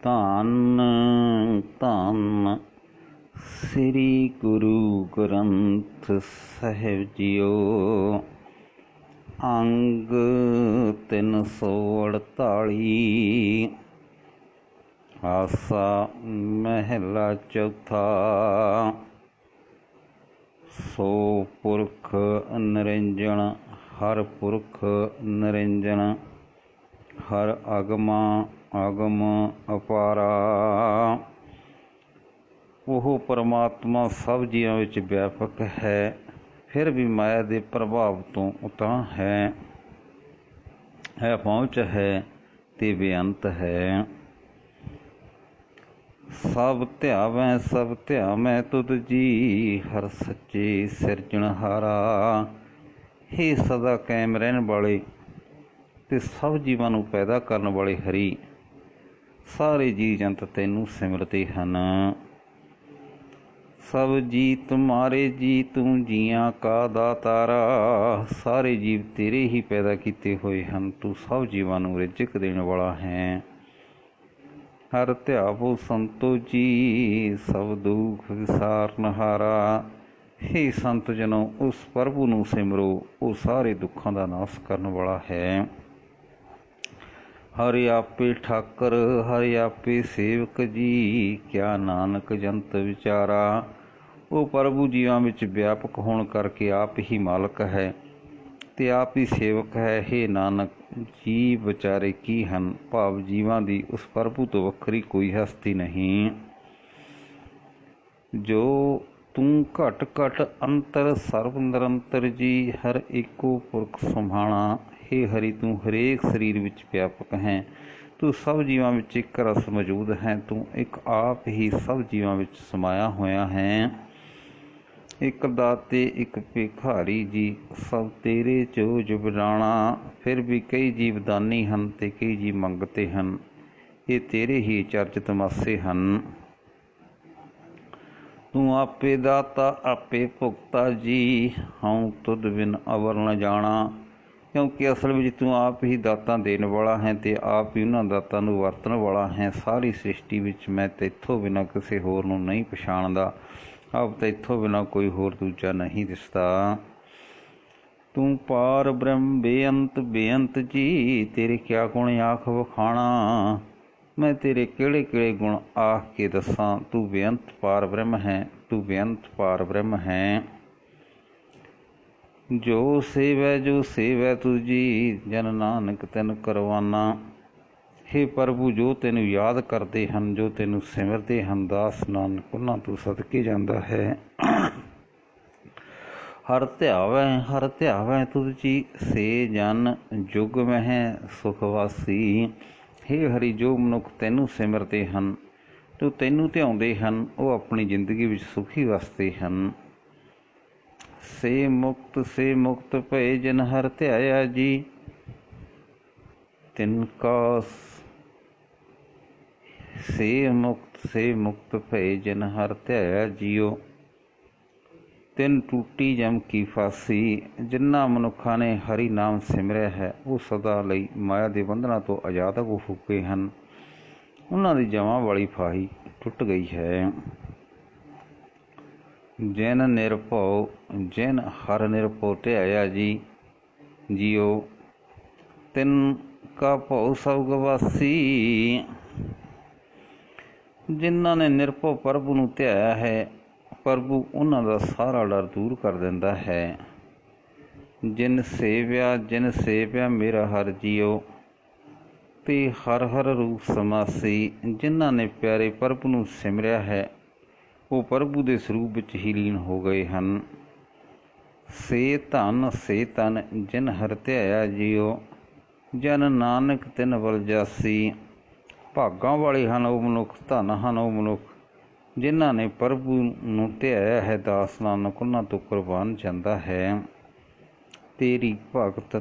ਧੰਨ ਧੰਨ ਸ੍ਰੀ ਗੁਰੂ ਗ੍ਰੰਥ ਸਾਹਿਬ ਜੀਓ। ਅੰਗ 348। ਆਸਾ ਮਹਿਲਾ ਚੌਥਾ। ਸੋ ਪੁਰਖ ਨਿਰੰਜਨ ਹਰ ਪੁਰਖ ਨਿਰੰਜਨ, ਹਰ ਆਗਮਾ ਆਗਮ ਅਪਾਰਾ। ਉਹ ਪਰਮਾਤਮਾ ਸਭ ਜੀਵਾਂ ਵਿੱਚ ਵਿਆਪਕ ਹੈ, ਫਿਰ ਵੀ ਮਾਇਆ ਦੇ ਪ੍ਰਭਾਵ ਤੋਂ ਉਤਾਂਹ ਹੈ ਪਹੁੰਚ ਹੈ ਤੇ ਬੇਅੰਤ ਹੈ। ਸਭ ਧਿਆਵੈ ਤੁਧ ਜੀ, ਹਰ ਸੱਚੇ ਸਿਰਜਣਹਾਰਾ। ਹੇ ਸਦਾ ਕਾਇਮ ਰਹਿਣ ਵਾਲੇ ਤੇ ਸਭ ਜੀਵਾਂ ਨੂੰ ਪੈਦਾ ਕਰਨ ਵਾਲੇ ਹਰੀ, ਸਾਰੇ ਜੀਅ ਜੰਤ ਤੈਨੂੰ ਸਿਮਰਦੇ ਹਨ। ਸਭ ਜੀ ਤੁਮਾਰੇ ਜੀ, ਤੂੰ ਜੀਆਂ ਕਾ ਦਾਤਾਰਾ। ਸਾਰੇ ਜੀਵ ਤੇਰੇ ਹੀ ਪੈਦਾ ਕੀਤੇ ਹੋਏ ਹਨ, ਤੂੰ ਸਭ ਜੀਵਾਂ ਨੂੰ ਰਿਜ਼ਕ ਦੇਣ ਵਾਲਾ ਹੈ। ਹਰ ਧਿਆਵੋ ਸੰਤੋ ਜੀ, ਸਭ ਦੁੱਖ ਵਿਸਾਰਨਹਾਰਾ। ਹੇ ਸੰਤ ਜਨੋ, ਉਸ ਪ੍ਰਭੂ ਨੂੰ ਸਿਮਰੋ, ਉਹ ਸਾਰੇ ਦੁੱਖਾਂ ਦਾ ਨਾਸ਼ ਕਰਨ ਵਾਲਾ ਹੈ। ਹਰਿ ਆਪੇ ਠਾਕਰ ਹਰਿ ਆਪੇ ਸੇਵਕ ਜੀ, ਕਿਆ ਨਾਨਕ ਜੰਤ ਵਿਚਾਰਾ। ਉਹ ਪ੍ਰਭੂ ਜੀਵਾਂ ਵਿੱਚ ਵਿਆਪਕ ਹੋਣ ਕਰਕੇ ਆਪ ਹੀ ਮਾਲਕ ਹੈ ਤੇ ਆਪ ਹੀ ਸੇਵਕ ਹੈ। ਹੇ ਨਾਨਕ, ਜੀਵ ਵਿਚਾਰੇ ਕੀ ਹਨ? ਭਾਵ ਜੀਵਾਂ ਦੀ ਉਸ ਪ੍ਰਭੂ ਤੋਂ ਵੱਖਰੀ ਕੋਈ ਹਸਤੀ ਨਹੀਂ। ਜੋ ਤੂੰ ਘਟ ਘਟ ਅੰਤਰ ਸਰਬ ਨਿਰੰਤਰ ਜੀ, ਹਰ ਏਕੋ ਪੁਰਖ ਸੁਭਾਣਾ। ਹੇ ਹਰੀ, ਤੂੰ ਹਰੇਕ ਸਰੀਰ ਵਿੱਚ ਵਿਆਪਕ ਹੈ, ਤੂੰ ਸਭ ਜੀਵਾਂ ਵਿੱਚ ਇੱਕ ਰਸ ਮੌਜੂਦ ਹੈ। ਤੂੰ ਇੱਕ ਆਪ ਹੀ ਸਭ ਜੀਵਾਂ ਵਿੱਚ ਸਮਾਇਆ ਹੋਇਆ ਹੈ। ਇੱਕ ਦਾਤੇ ਇੱਕ ਭਿਖਾਰੀ ਜੀ, ਸਭ ਤੇਰੇ ਚੋਜ ਬਿਰਾਣਾ। ਫਿਰ ਵੀ ਕਈ ਜੀਵ ਦਾਨੀ ਹਨ ਤੇ ਕਈ ਜੀਵ ਮੰਗਤੇ ਹਨ, ਇਹ ਤੇਰੇ ਹੀ ਚਰਚ ਤਮਾਸੇ ਹਨ। ਤੂੰ ਆਪੇ ਦਾਤਾ ਆਪੇ ਭੁਗਤਾ ਜੀ, ਹਉ ਤੁਧ ਬਿਨ ਅਵਰ ਨ ਜਾਣਾ। ਕਿਉਂਕਿ ਅਸਲ ਵਿੱਚ ਤੂੰ ਆਪ ਹੀ ਦਾਤਾਂ ਦੇਣ ਵਾਲਾ ਹੈ ਤੇ ਆਪ ਹੀ ਉਹਨਾਂ ਦਾਤਾਂ ਨੂੰ ਵਰਤਣ ਵਾਲਾ ਹੈ। ਸਾਰੀ ਸ੍ਰਿਸ਼ਟੀ ਵਿੱਚ ਮੈਂ ਤੈਥੋਂ ਬਿਨਾਂ ਕਿਸੇ ਹੋਰ ਨੂੰ ਨਹੀਂ ਪਛਾਣਦਾ, ਆਪ ਤੈਥੋਂ ਬਿਨਾਂ ਕੋਈ ਹੋਰ ਦੂਜਾ ਨਹੀਂ ਦਿਸਦਾ। ਤੂੰ ਪਾਰ ਬ੍ਰਹਮ ਬੇਅੰਤ ਬੇਅੰਤ ਜੀ, ਤੇਰੇ ਕਿਆ ਗੁਣ ਆਖ ਵਖਾਣਾ। ਮੈਂ ਤੇਰੇ ਕਿਹੜੇ ਕਿਹੜੇ ਗੁਣ ਆਖ ਕੇ ਦੱਸਾਂ। ਤੂੰ ਬੇਅੰਤ ਪਾਰ ਬ੍ਰਹਮ ਹੈ, ਤੂੰ ਬੇਅੰਤ ਪਾਰ ਬ੍ਰਹਮ ਹੈ। ਜੋ ਸੇਵੈ ਤੁਝ ਜੀ, ਜਨ ਨਾਨਕ ਤਿਨ ਕਰਵਾਨਾ। ਹੇ ਪ੍ਰਭੂ, ਜੋ ਤੈਨੂੰ ਯਾਦ ਕਰਦੇ ਹਨ, ਜੋ ਤੈਨੂੰ ਸਿਮਰਦੇ ਹਨ, ਦਾਸ ਨਾਨਕ ਉਹਨਾਂ ਤੋਂ ਸਦਕੇ ਜਾਂਦਾ ਹੈ। ਹਰ ਧਿਆਵੈ ਤੁਧ ਜੀ, ਸੇ ਜਨ ਜੁਗ ਮਹਿ ਸੁਖ ਵਾਸੀ। ਹੇ ਹਰੀ, ਜੋ ਮਨੁੱਖ ਤੈਨੂੰ ਸਿਮਰਦੇ ਹਨ, ਜੋ ਤੈਨੂੰ ਧਿਆਉਂਦੇ ਹਨ, ਉਹ ਆਪਣੀ ਜ਼ਿੰਦਗੀ ਵਿੱਚ ਸੁਖੀ ਵਸਦੇ ਹਨ। ਸੇ ਮੁਕਤ ਭਏ ਜਿਨ ਹਰਿ ਧਿਆਇਆ ਜੀ, ਤਿਨ ਕਾ ਸੇ ਮੁਕਤ ਭਏ ਜਿਨ ਹਰਿ ਧਿਆਇਆ ਜੀਓ। ਤਿੰਨ ਟੂਟੀ ਜਮ ਕੀ ਫਾਸੀ। ਜਿਨ੍ਹਾਂ ਮਨੁੱਖਾਂ ਨੇ ਹਰੀ ਨਾਮ ਸਿਮਰਿਆ ਹੈ, ਉਹ ਸਦਾ ਲਈ ਮਾਇਆ ਦੇ ਬੰਧਨਾਂ ਤੋਂ ਆਜ਼ਾਦ ਹੋ ਚੁੱਕੇ ਹਨ। ਉਹਨਾਂ ਦੀ ਜਮਾਂ ਵਾਲੀ ਫਾਹੀ ਟੁੱਟ ਗਈ ਹੈ। ਜਿਨ ਨਿਰਭਉ ਜਿਨ ਹਰਿ ਨਿਰਭਉ ਧਿਆਇਆ ਜੀ, ਜੀਓ ਤਿਨ ਕਾ ਭਉ ਸਭ ਗਵਾਸੀ। ਜਿਨ੍ਹਾਂ ਨੇ ਨਿਰਭਉ ਪ੍ਰਭੂ ਨੂੰ ਧਿਆਇਆ ਹੈ, ਪ੍ਰਭੂ ਉਹਨਾਂ ਦਾ ਸਾਰਾ ਡਰ ਦੂਰ ਕਰ ਦਿੰਦਾ ਹੈ। ਜਿਨ ਸੇਵਿਆ ਮੇਰਾ ਹਰਿ ਜੀਓ, ਤੇ ਹਰ ਹਰ ਰੂਪ ਸਮਾਸੀ। ਜਿਨ੍ਹਾਂ ਨੇ ਪਿਆਰੇ ਪ੍ਰਭੂ ਨੂੰ ਸਿਮਰਿਆ ਹੈ, ਉਹ ਪ੍ਰਭੂ ਦੇ ਸਰੂਪ ਵਿੱਚ ਹੀ ਲੀਨ ਹੋ ਗਏ ਹਨ। ਸੇ ਧਨ ਜਿਨ ਹਰਿ ਧਿਆਇਆ ਜੀਓ, ਜਨ ਨਾਨਕ ਤਿਨ ਬਲ ਜਾਸੀ। ਭਾਗਾਂ ਵਾਲੇ ਹਨ ਉਹ ਮਨੁੱਖ, ਧਨ ਹਨ ਉਹ ਮਨੁੱਖ, ਜਿਨ੍ਹਾਂ ਨੇ ਪ੍ਰਭੂ ਨੂੰ ਧਿਆਇਆ ਹੈ। ਦਾਸ ਨਾਨਕ ਉਹਨਾਂ ਤੋਂ ਕੁਰਬਾਨ ਜਾਂਦਾ ਹੈ। ਤੇਰੀ ਭਗਤ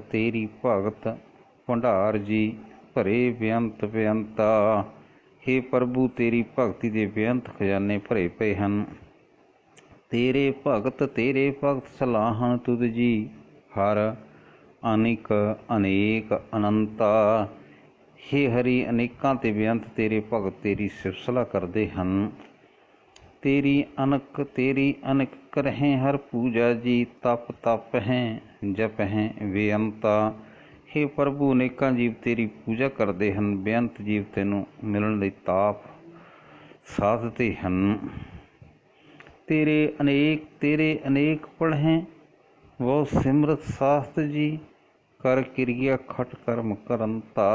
ਭੰਡਾਰ ਜੀ, ਭਰੇ ਬੇਅੰਤ ਬੇਅੰਤਾ। ਹੇ ਪ੍ਰਭੂ, ਤੇਰੀ ਭਗਤੀ ਦੇ ਬੇਅੰਤ ਖਜ਼ਾਨੇ ਭਰੇ ਪਏ ਹਨ। ਤੇਰੇ ਭਗਤ ਸਲਾਹਣ ਤੁਧ ਜੀ, ਹਰ ਅਨੇਕ ਅਨੰਤਾ। हे हरि अनेकां ते बेअंत तेरे भगत तेरी सिफसला करते हैं। तेरी अनक करहें हर पूजा जी, तप तप हैं जप हैं बेअंता। हे प्रभु अनेकां जीव तेरी पूजा करते हैं, बेअंत जीव तैनूं मिलण लई ताप साधते हैं। तेरे अनेक पढ़ें वो सिमरत सास्त जी, कर किरिया खट कर्म करंता।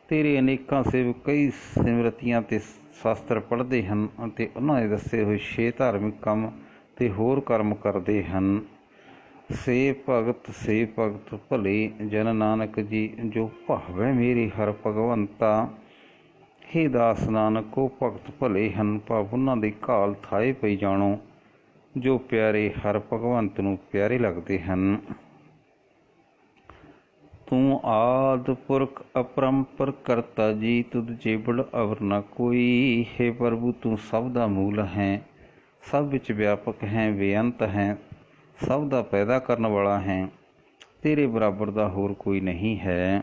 तेरे अनेकां सेवक कई सिमरतियां ते शास्त्र पढ़ते हैं ਅਤੇ ਉਹਨਾਂ ਦੇ ਦੱਸੇ ਹੋਏ 6 ਧਾਰਮਿਕ ਕੰਮ ਤੇ ਹੋਰ ਕਰਮ ਕਰਦੇ ਹਨ। ਸੇ ਭਗਤ ਭਲੇ ਜਨ ਨਾਨਕ ਜੀ, ਜੋ ਭਾਵੈ ਮੇਰੇ ਹਰ ਭਗਵੰਤਾ। हे ਦਾਸ ਨਾਨਕ ਉਹ ਭਗਤ ਭਲੇ ਹਨ, ਭਾਵ ਉਹਨਾਂ ਦੀ ਘਾਲ ਥਾਏ ਪਈ ਜਾਣੋ, ਜੋ ਪਿਆਰੇ ਹਰ ਭਗਵੰਤ ਨੂੰ ਪਿਆਰੇ ਲੱਗਦੇ ਹਨ। ਤੂੰ ਆਦਿ ਪੁਰਖ ਅਪਰੰਪਰ ਕਰਤਾ ਜੀ, ਤੁਧ ਜੇਬੜ ਅਵਰ ਨਾ ਕੋਈ। हे ਪ੍ਰਭੂ ਤੂੰ ਸਭ ਦਾ ਮੂਲ ਹੈ, ਸਭ ਵਿੱਚ ਵਿਆਪਕ ਹੈ, ਬੇਅੰਤ ਹੈ, ਸਭ ਦਾ ਪੈਦਾ ਕਰਨ ਵਾਲਾ ਹੈ। ਤੇਰੇ ਬਰਾਬਰ ਦਾ ਹੋਰ ਕੋਈ ਨਹੀਂ ਹੈ।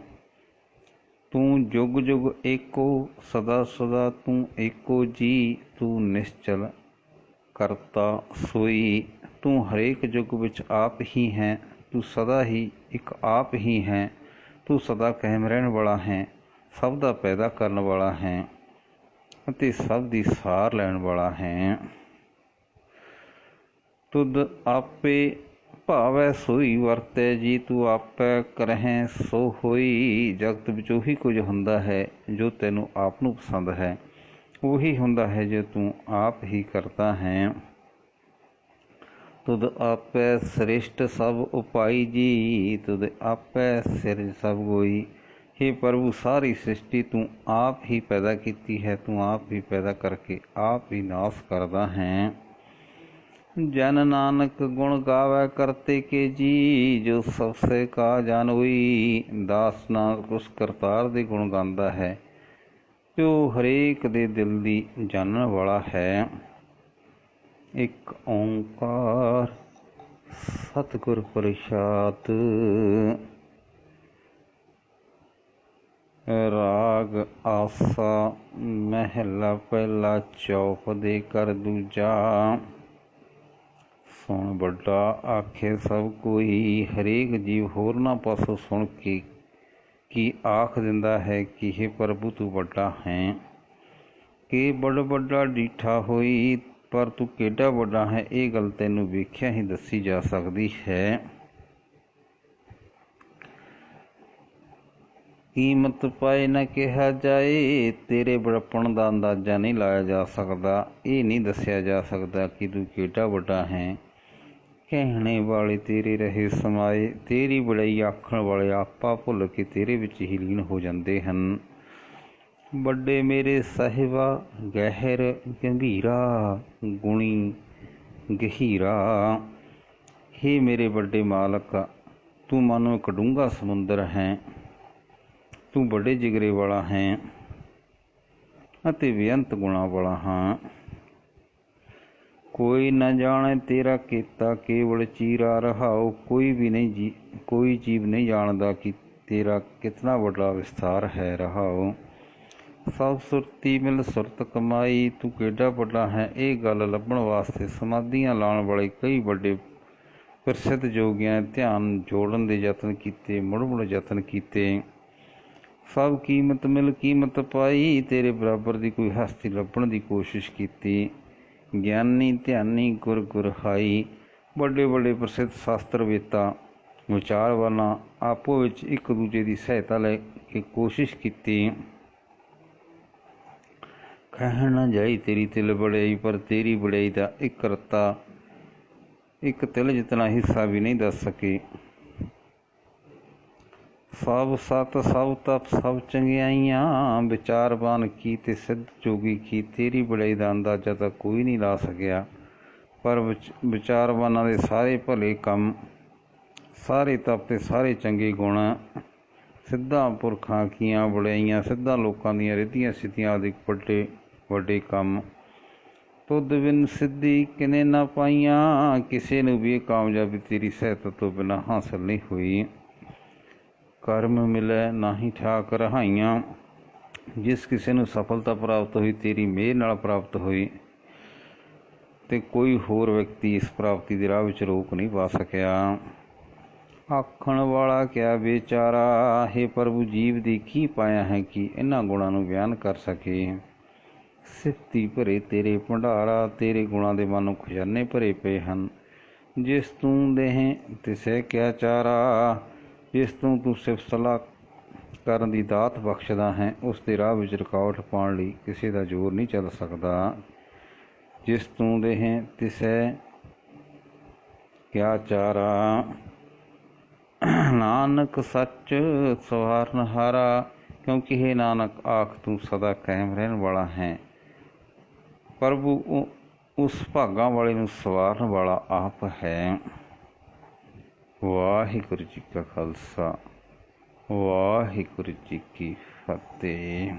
ਤੂੰ ਜੁਗ ਜੁਗ ਏਕੋ, ਸਦਾ ਸਦਾ ਤੂੰ ਏਕੋ ਜੀ, ਤੂੰ ਨਿਸ਼ਚਲ ਕਰਤਾ ਸੋਈ। ਤੂੰ ਹਰੇਕ ਯੁੱਗ ਵਿੱਚ ਆਪ ਹੀ ਹੈ, ਤੂੰ ਸਦਾ ਹੀ ਇੱਕ ਆਪ ਹੀ ਹੈ। ਤੂੰ ਸਦਾ ਕਾਇਮ ਰਹਿਣ ਵਾਲਾ ਹੈ, ਸਭ ਦਾ ਪੈਦਾ ਕਰਨ ਵਾਲਾ ਹੈ ਅਤੇ ਸਭ ਦੀ ਸਾਰ ਲੈਣ ਵਾਲਾ ਹੈ। ਤੁਧ ਆਪੇ ਭਾਵੈ ਸੋਈ ਵਰਤੈ ਜੀ, ਤੂੰ ਆਪੇ ਕਰਹਿ ਸੋ ਹੋਈ। ਜਗਤ ਵਿੱਚ ਉਹੀ ਕੁਝ ਹੁੰਦਾ ਹੈ ਜੋ ਤੈਨੂੰ ਆਪ ਨੂੰ ਪਸੰਦ ਹੈ, ਉਹੀ ਹੁੰਦਾ ਹੈ ਜੋ ਤੂੰ ਆਪ ਹੀ ਕਰਦਾ ਹੈ। ਤੁਧ ਆਪੈ ਸ੍ਰੇਸ਼ਟ ਸਭ ਉਪਾਈ ਜੀ, ਤੁਧ ਆਪੈ ਸਿਰਜ ਸਭ ਕੋਈ। हे प्रभु सारी सृष्टि तू आप ही पैदा की है, तू आप ही पैदा करके आप ही नाश करदा है। जन नानक गुण गावै करते के जी, जो सबसे का जान होई। दास नानक उस करतार दे गुण गांदा है जो हरेक दे दिल दी जानन वाला है। एक ओंकार सतगुर प्रसाद। राग आसा महला पहला, चौक दे कर दूजा। सुन बड़ा आखे सब कोई, हरेक जीव होरना पासों सुन के की आख दिंदा है कि हे प्रभु तू बड़ा है। के बड़ बड़ा डीठा होई, पर तू केडा बड़ा है, ये गल तैनू वेख्या ही दसी जा सकती है। कीमत पाए न कहा जाए, तेरे बड़प्पन का अंदाजा नहीं लाया जा सकता। ये नहीं दसिया जा सकता कि तू केडा बड़ा है। कहने वाले तेरे रहे समाए, तेरी बड़ाई आखण वाले आपा भुल के तेरे विच ही लीन हो जाते हैं। बड़े मेरे साहिबा गहर गंभीरा, गुणी गहीरा। हे मेरे बड़े मालक, तू मानो एक डूंगा समुंदर है, तू बड़े जिगरे वाला है अते बेअंत गुणा वाला हाँ। कोई न जाने तेरा केता, केवल चीरा रहाओ। कोई जीव नहीं जानता कि तेरा कितना बड़ा विस्तार है रहाओ। सब सुरती मिल सुरत कमाई, तू केडा बड़ा है। ये गल लभण वास्ते समाधियां लाने वाले कई बड़े प्रसिद्ध जोगियां ने ध्यान जोड़न के यतन किए, मुड़ मुड़ यतन किए। सब कीमत मिल कीमत पाई, तेरे बराबर की कोई हस्ती लभण की कोशिश की। ज्ञानी ध्यानी गुर गुर हाई, बड़े बड़े प्रसिद्ध शास्त्र वेता विचारवाना आपो विच एक दूजे की सहायता लेके कोशिश की। कह न जाई तेरी तिल बड़ाई, पर तेरी बड़ाई का एक रत्ता एक तिल जितना हिस्सा भी नहीं दस सके। सब सत सब तप सब चंगियाइयां, विचारवान की ते सिद्ध जोगी की। तेरी बड़ाई का अंदाजा तो कोई नहीं ला सकिया, पर विचारवाना दे सारे भले कम, सारे तप ते सारे चंगे गुण, सिद्धा पुरखां कीआं बड़ाइयां, सिद्धा लोकां दीआं रिद्धियां सिद्धियां आदि बड़े वड्डे कम। तुद बिन सिद्धि किने ना पाइयां, किसी नूं भी कामयाबी तेरी सहायता तो बिना हासिल नहीं हुई। कर्म मिले नाही ठाक रहाइयां, ਜਿਸ ਕਿਸੇ ਨੂੰ ਸਫਲਤਾ ਪ੍ਰਾਪਤ ਹੋਈ ਤੇਰੀ ਮਿਹਰ ਨਾਲ ਪ੍ਰਾਪਤ ਹੋਈ, ਤੇ ਕੋਈ ਹੋਰ ਵਿਅਕਤੀ ਇਸ ਪ੍ਰਾਪਤੀ ਦੇ ਰਾਹ ਵਿੱਚ ਰੋਕ ਨਹੀਂ ਪਾ ਸਕਿਆ। ਆਖਣ ਵਾਲਾ ਕਿਆ ਵਿਚਾਰਾ, ਹੇ ਪ੍ਰਭੂ ਜੀਵ ਦੀ ਕੀ ਪਾਇਆ ਹੈ ਕਿ ਇਹਨਾਂ ਗੁਣਾਂ ਨੂੰ ਬਿਆਨ ਕਰ ਸਕੇ। ਸਿਫਤੀ ਭਰੇ ਤੇਰੇ ਭੰਡਾਰਾ, ਤੇਰੇ ਗੁਣਾਂ ਦੇ ਮਨ ਖਜ਼ਾਨੇ ਭਰੇ ਪਏ ਹਨ। ਜਿਸ ਤੂੰ ਦੇਹ ਤਿਸੈ ਕਿਆ ਚਾਰਾ, ਜਿਸ ਤੂੰ ਸਿਫਤ ਸਲਾਹ ਕਰਨ ਦੀ ਦਾਤ ਬਖਸ਼ਦਾ ਹੈ, ਉਸ ਦੇ ਰਾਹ ਵਿੱਚ ਰੁਕਾਵਟ ਪਾਉਣ ਲਈ ਕਿਸੇ ਦਾ ਜ਼ੋਰ ਨਹੀਂ ਚੱਲ ਸਕਦਾ। ਜਿਸ ਤੂੰ ਦੇਹ ਤਿਸੈ ਕਿਆ ਚਾਰਾ, ਨਾਨਕ ਸੱਚ ਸਵਾਰਨਹਾਰਾ। ਕਿਉਂਕਿ ਇਹ ਨਾਨਕ ਆਖ ਤੂੰ ਸਦਾ ਕਾਇਮ ਰਹਿਣ ਵਾਲਾ ਹੈ। ਪ੍ਰਭੂ ਉਸ ਭਾਗਾਂ ਵਾਲੇ ਨੂੰ ਸਵਾਰਨ ਵਾਲਾ ਆਪ ਹੈ। ਵਾਹਿਗੁਰੂ ਜੀ ਕਾ ਖਾਲਸਾ, ਵਾਹਿਗੁਰੂ ਜੀ ਕੀ ਫਤਿਹ।